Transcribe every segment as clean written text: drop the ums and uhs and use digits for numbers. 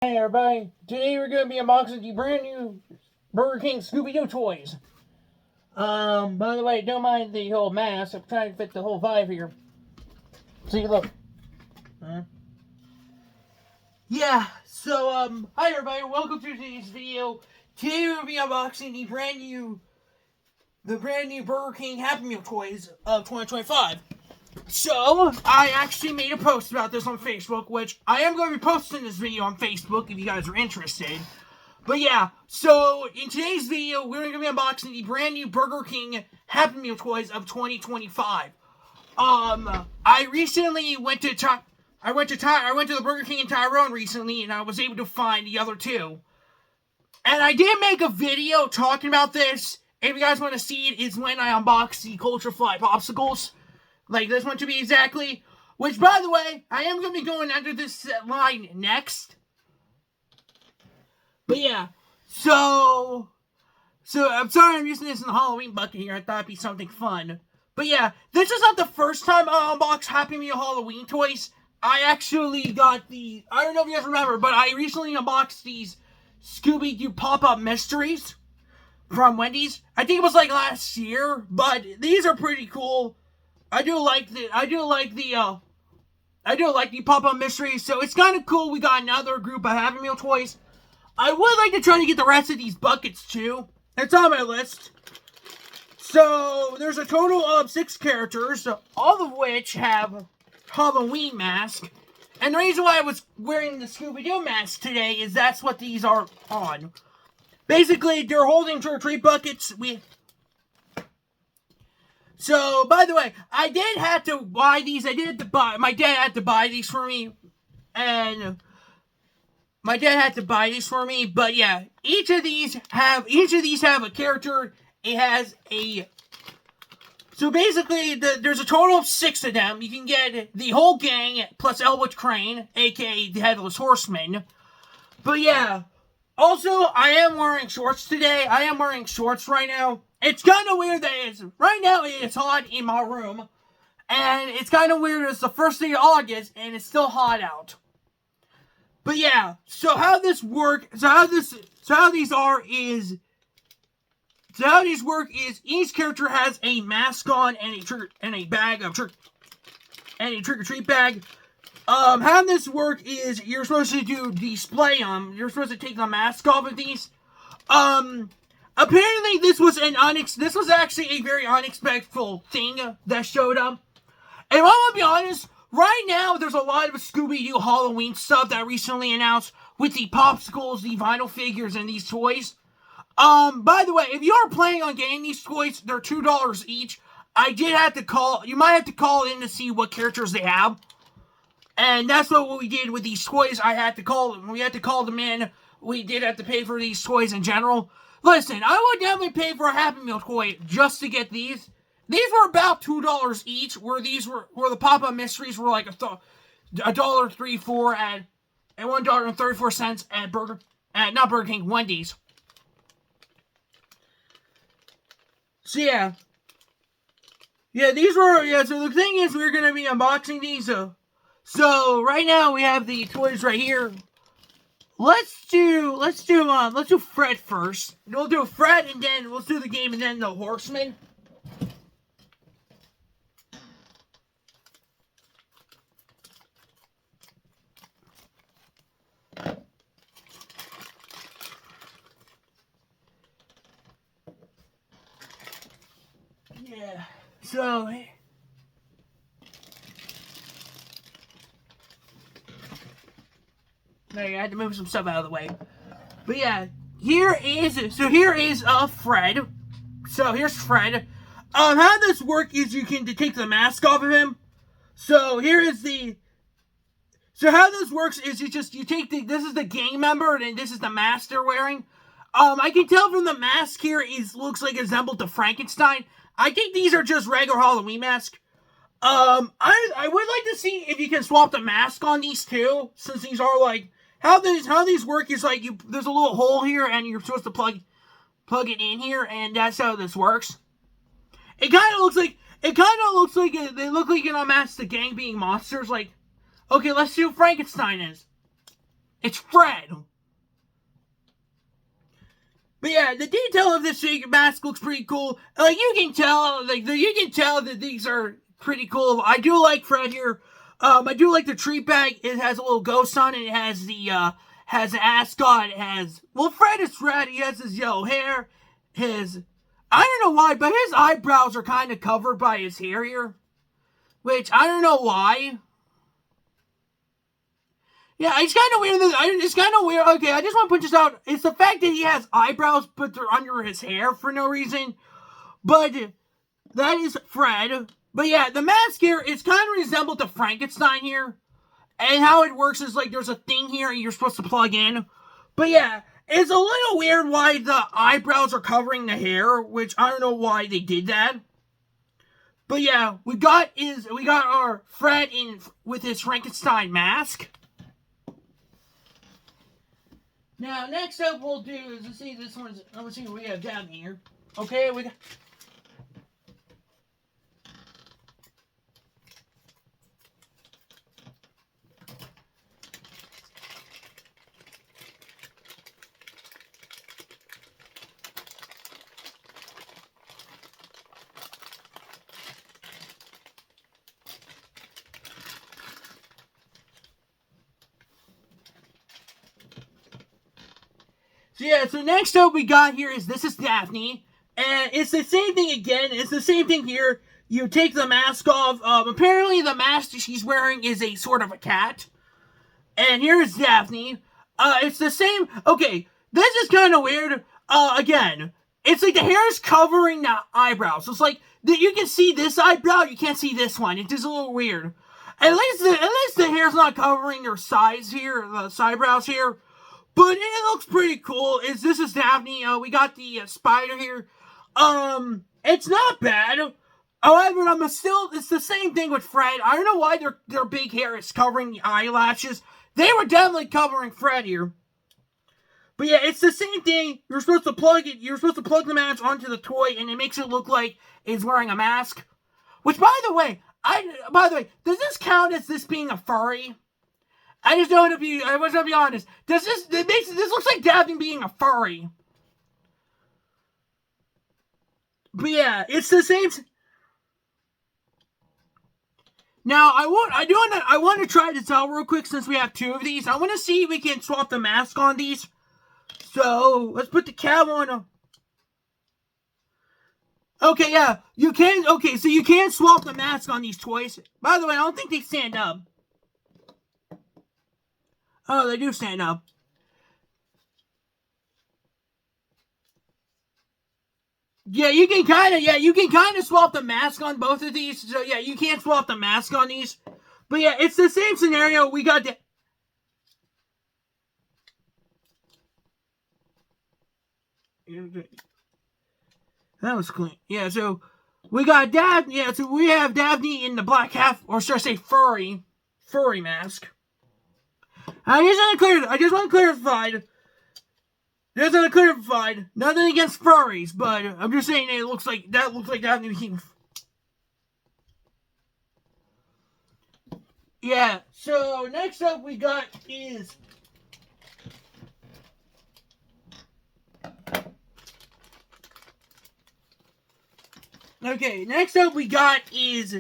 Hey everybody, today we're going to be unboxing the brand new Burger King Scooby-Doo toys. By the way, don't mind the whole mask, I'm trying to fit the whole vibe here. See, look. Yeah, so, hi everybody, welcome to today's video. Today we're going to be unboxing the brand new Burger King Happy Meal toys of 2025. So, I actually made a post about this on Facebook, which I am going to be posting this video on Facebook if you guys are interested. But yeah, so in today's video, we're going to be unboxing the brand new Burger King Happy Meal toys of 2025. I recently went to the Burger King in Tyrone recently, and I was able to find the other two. And I did make a video talking about this. If you guys want to see it, is when I unbox the Culture Fly popsicles. Like this one to be exactly. Which, by the way, I am going to be going under this line next. But yeah, so I'm sorry I'm using this in the Halloween bucket here. I thought it'd be something fun. But yeah, this is not the first time I unboxed Happy Meal Halloween toys. I actually got I don't know if you guys remember, but I recently unboxed these Scooby-Doo pop-up mysteries from Wendy's. I think it was like last year, but these are pretty cool. I do like the pop-up mysteries, so it's kind of cool. We got another group of Happy Meal toys. I would like to try to get the rest of these buckets too. It's on my list. So there's a total of 6 characters, all of which have Halloween masks. And the reason why I was wearing the Scooby-Doo mask today is that's what these are on. Basically, they're holding trick-or-treat buckets. So, by the way, I did have to buy these. My dad had to buy these for me. And but yeah, each of these have a character. It has so basically, there's a total of 6 of them. You can get the whole gang, plus Elwood Crane, aka the Headless Horseman. But yeah, also, I am wearing shorts today. I am wearing shorts right now. It's kind of weird that right now it's hot in my room. And it's kind of weird it's the first day of August and it's still hot out. But yeah, so how these work is each character has a mask on and a bag of trick-or-treat bag. How this work is you're supposed to display them. You're supposed to take the mask off of these. Apparently this was actually a very unexpected thing that showed up. And I'm gonna be honest, right now there's a lot of Scooby-Doo Halloween stuff that recently announced with the popsicles, the vinyl figures, and these toys. By the way, if you are planning on getting these toys, they're $2 each. You might have to call in to see what characters they have. And that's what we did with these toys. We had to call them in. We did have to pay for these toys in general. Listen, I would definitely pay for a Happy Meal toy just to get these. These were about $2 each, where the pop-up mysteries were like $1.34 and $1.34 at not Burger King, Wendy's. So yeah. So the thing is, we're gonna be unboxing these. So right now we have the toys right here. Let's do Fred first. We'll do Fred and then we'll do the game and then the Horseman. Yeah. So I had to move some stuff out of the way. But yeah, here is Fred. So here's Fred. How this works is you can take the mask off of him. So how this works is you take this is the gang member and this is the mask they're wearing. I can tell from the mask here looks like assembled to Frankenstein. I think these are just regular Halloween masks. I would like to see if you can swap the mask on these too, since these are like how these work is like there's a little hole here and you're supposed to plug it in here, and that's how this works. It kind of looks like they look like you unmask the gang being monsters. Like, okay, let's see who Frankenstein is. It's Fred. But yeah, the detail of this mask looks pretty cool. Like you can tell that these are pretty cool. I do like Fred here. I do like the treat bag. It has a little ghost on it. It has the has an ascot. It has Fred is Fred. He has his yellow hair. I don't know why, but his eyebrows are kind of covered by his hair here, which I don't know why. Yeah, it's kind of weird. It's kind of weird. Okay, I just want to point this out. It's the fact that he has eyebrows, but they're under his hair for no reason. But that is Fred. But yeah, the mask here is kind of resembled to Frankenstein here. And how it works is like there's a thing here you're supposed to plug in. But yeah, it's a little weird why the eyebrows are covering the hair, which I don't know why they did that. But yeah, we got our Fred in with his Frankenstein mask. Now, next up we'll do is, let's see what we have down here. Okay, we got... So next up we got here is this is Daphne, and it's the same thing again. It's the same thing here. You take the mask off. Apparently the mask she's wearing is a sort of a cat, and here is Daphne. It's the same. Okay, this is kind of weird. Again, it's like the hair is covering the eyebrows. So it's like you can see this eyebrow, you can't see this one. It's just a little weird. At least the hair's not covering their sides here, the eyebrows here. But it looks pretty cool. This is Daphne. We got the spider here. It's not bad. However, it's the same thing with Fred. I don't know why their big hair is covering the eyelashes. They were definitely covering Fred here. But yeah, it's the same thing. You're supposed to plug the mask onto the toy, and it makes it look like it's wearing a mask. Which, by the way, does this count as this being a furry? I just don't want to be honest. This looks like Daphne being a furry. But yeah, it's the same. Now I want to try this out real quick since we have two of these. I want to see if we can swap the mask on these. So let's put the cap on. Okay, yeah, you can. Okay, so you can swap the mask on these toys. By the way, I don't think they stand up. Oh, they do stand up. Yeah, you can kind of swap the mask on both of these. So yeah, you can't swap the mask on these. But yeah, it's the same scenario. We got the... That was clean. Yeah, so we got Daphne. Yeah, so we have Daphne in the black half, or should I say furry mask. I just want to clarify. Nothing against furries, but I'm just saying it looks like Daphne. Yeah. So next up we got is. Okay, next up we got is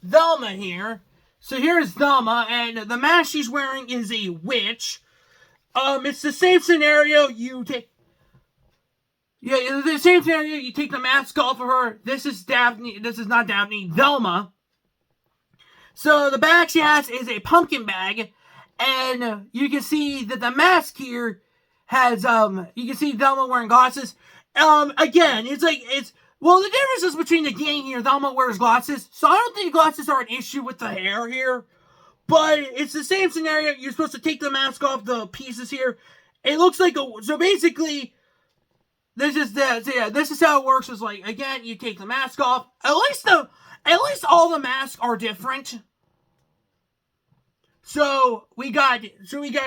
Velma here. So here's Velma, and the mask she's wearing is a witch. It's the same scenario. The same scenario. You take the mask off of her. This is Daphne. This is not Daphne. Velma. So the bag she has is a pumpkin bag, and you can see that the mask here has You can see Velma wearing glasses. Again, the difference is between the gang here. Velma wears glasses, so I don't think glasses are an issue with the hair here. But it's the same scenario. You're supposed to take the mask off the pieces here. It looks like so basically, this is how it works. Is like, again, you take the mask off. At least all the masks are different. So we got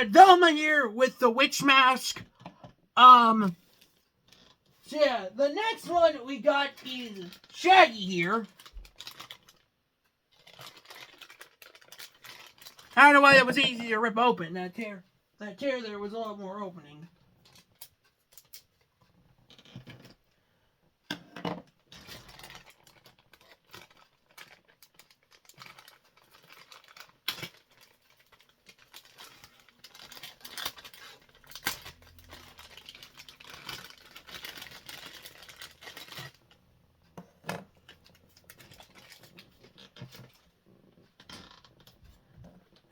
Velma here with the witch mask. So yeah, the next one we got is Shaggy here. I don't know why that was easy to rip open. That tear there was a lot more opening.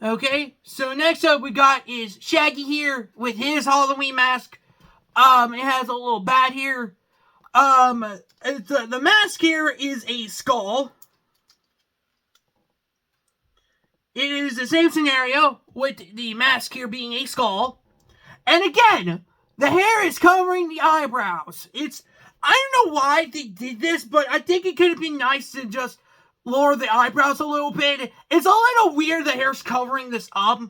Okay, so next up we got is Shaggy here with his Halloween mask. It has a little bat here. The mask here is a skull. It is the same scenario with the mask here being a skull. And again, the hair is covering the eyebrows. I don't know why they did this, but I think it could have been nice to just lower the eyebrows a little bit. It's a little weird the hair's covering this up.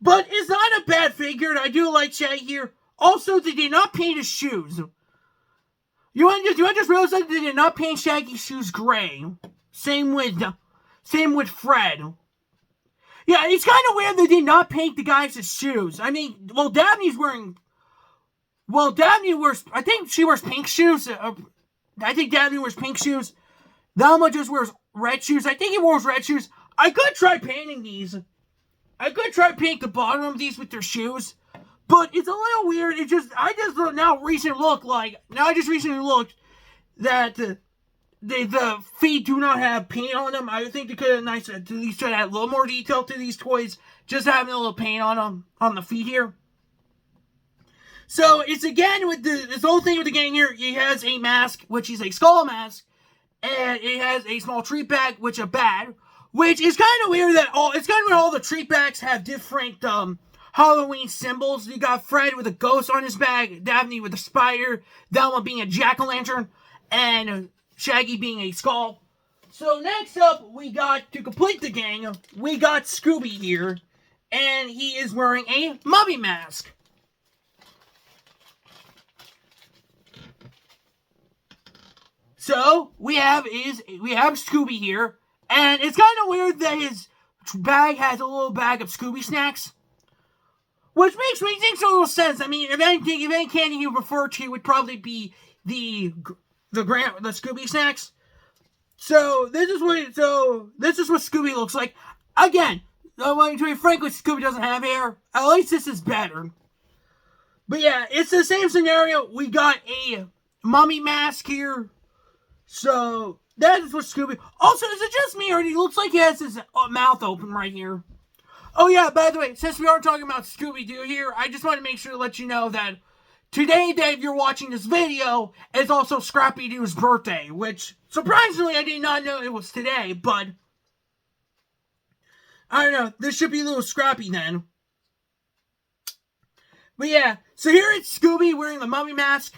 But it's not a bad figure, and I do like Shaggy here. Also, they did not paint his shoes. You want to just realize that they did not paint Shaggy's shoes gray. Same with Fred. Yeah, it's kind of weird they did not paint the guys' shoes. I mean, Dabney wears, I think she wears pink shoes. I think Dabney wears pink shoes. Velma just wears red shoes. I think he wears red shoes. I could try painting these. I could try painting the bottom of these with their shoes. But it's a little weird. I just recently looked that the feet do not have paint on them. I think they could have at least try to add a little more detail to these toys. Just having a little paint on them, on the feet here. So it's again with this whole thing with the gang here. He has a mask, which is a skull mask. And it has a small treat bag, which a bat, which is kind of weird that all the treat bags have different Halloween symbols. You got Fred with a ghost on his bag, Dabney with a spider, Velma being a jack-o'-lantern, and Shaggy being a skull. So next up, we got, to complete the gang, we got Scooby here, and he is wearing a mummy mask. So, we have Scooby here, and it's kind of weird that his bag has a little bag of Scooby snacks, which makes a little sense. I mean, if any candy you refer to would probably be the Scooby snacks. So, this is what Scooby looks like. Again, to be frank with Scooby doesn't have hair. At least this is better. But yeah, it's the same scenario. We got a mummy mask here. So, that is what Scooby... Also, is it just me, or he looks like he has his mouth open right here? Oh yeah, by the way, since we are talking about Scooby-Doo here, I just want to make sure to let you know that today, Dave, you're watching this video, is also Scrappy-Doo's birthday, which, surprisingly, I did not know it was today, but... I don't know, this should be a little Scrappy then. But yeah, so here it's Scooby wearing the mummy mask.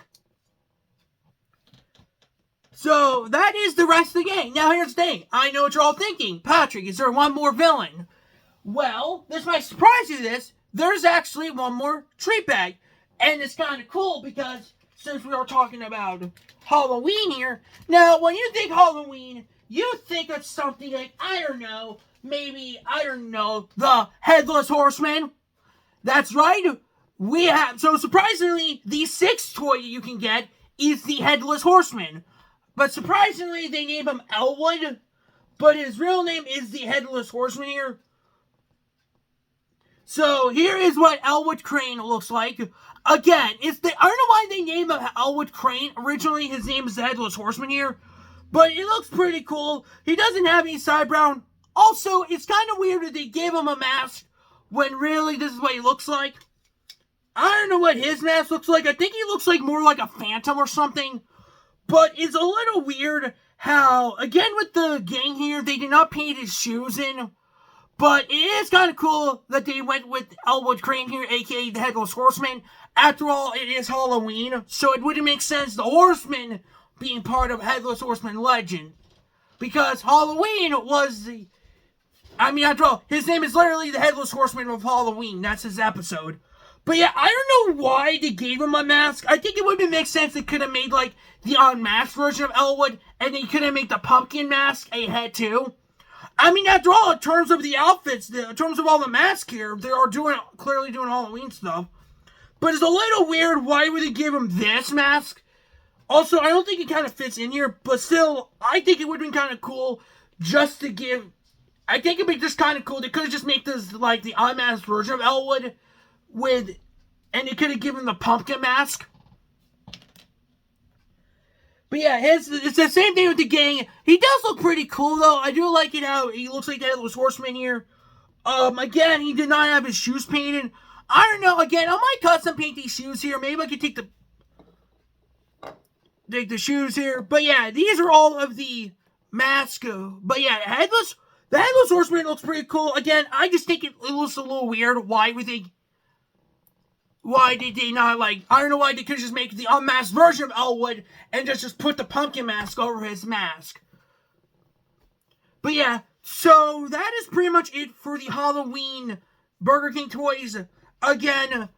So, that is the rest of the game. Now, here's the thing. I know what you're all thinking. Patrick, is there one more villain? Well, this might surprise you this. There's actually one more treat bag. And it's kind of cool because, since we are talking about Halloween here, now, when you think Halloween, you think of something like, the Headless Horseman. That's right. So, surprisingly, the sixth toy you can get is the Headless Horseman. But surprisingly, they name him Elwood. But his real name is the Headless Horseman here. So, here is what Elwood Crane looks like. Again, I don't know why they named him Elwood Crane. Originally, his name is the Headless Horseman here. But it looks pretty cool. He doesn't have any sidebrow. Also, it's kind of weird that they gave him a mask when really this is what he looks like. I don't know what his mask looks like. I think he looks like more like a phantom or something. But it's a little weird how, again with the gang here, they did not paint his shoes in. But it is kind of cool that they went with Elwood Crane here, aka the Headless Horseman. After all, it is Halloween, so it wouldn't make sense the Horseman being part of Headless Horseman legend. Because Halloween was after all, his name is literally the Headless Horseman of Halloween. That's his episode. But yeah, I don't know why they gave him a mask. I think it would make sense they could have made, the unmasked version of Elwood, and they could have made the pumpkin mask a head, too. I mean, after all, in terms of the outfits, in terms of all the masks here, they are clearly doing Halloween stuff. But it's a little weird. Why would they give him this mask? Also, I don't think it kind of fits in here, but still, I think it would have been kind of cool just to give. I think it'd be just kind of cool. They could have just made this like the unmasked version of Elwood and they could have given the pumpkin mask. But yeah, it's the same thing with the gang. He does look pretty cool though. I do like it how he looks like the Headless Horseman here. Again, he did not have his shoes painted. I don't know. Again, I might custom paint these shoes here. Maybe I could take the shoes here. But yeah, these are all of the masks. But yeah, the Headless Horseman looks pretty cool. Again, I just think it looks a little weird. Why did they not, like, I don't know why they could just make the unmasked version of Elwood and just put the pumpkin mask over his mask. But yeah, so that is pretty much it for the Halloween Burger King toys. Again,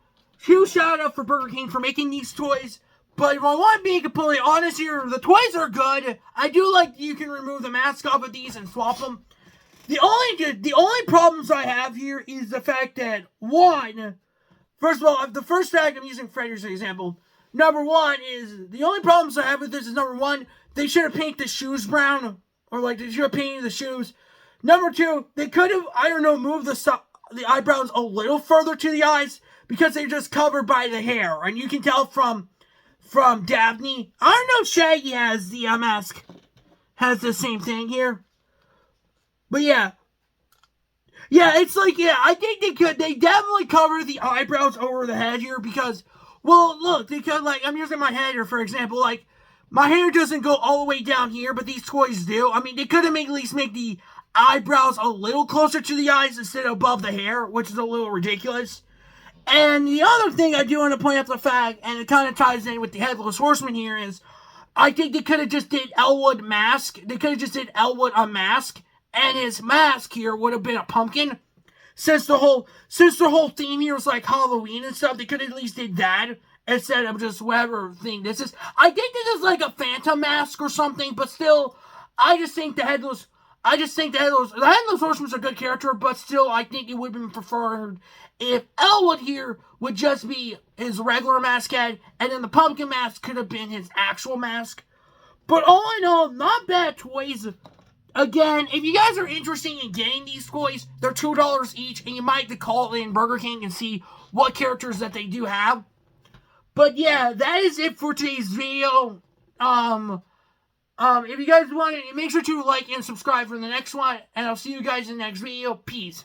huge shout out for Burger King for making these toys. But if I want to be completely honest here, the toys are good. I do like you can remove the mask off of these and swap them. The only problems I have here is the fact that, one, first of all, the first fact, I'm using Freddy as an example. Number one is, the only problems I have with this is, number one, they should have painted the shoes brown. Or, like, they should have painted the shoes. Number two, they could have, I don't know, moved the eyebrows a little further to the eyes. Because they're just covered by the hair. And you can tell from Daphne. I don't know if Shaggy has the mask. Has the same thing here. But yeah. Yeah, it's like, yeah, I think they definitely cover the eyebrows over the head here because, well, look, they could, like, I'm using my head here, for example, like, my hair doesn't go all the way down here, but these toys do. I mean, they could have at least make the eyebrows a little closer to the eyes instead of above the hair, which is a little ridiculous. And the other thing I do want to point out the fact, and it kind of ties in with the Headless Horseman here, is I think they could have just did Elwood mask. They could have just did Elwood unmask. And his mask here would have been a pumpkin. Since the whole theme here was like Halloween and stuff, they could have at least did that instead of just whatever thing this is. I think this is like a phantom mask or something, but still, the Headless Horseman's a good character, but still, I think it would have been preferred if Elwood here would just be his regular mask head, and then the pumpkin mask could have been his actual mask. But all in all, not bad toys. Again, if you guys are interested in getting these toys, they're $2 each, and you might have to call in Burger King and see what characters that they do have. But yeah, that is it for today's video. If you guys want it, make sure to like and subscribe for the next one, and I'll see you guys in the next video. Peace.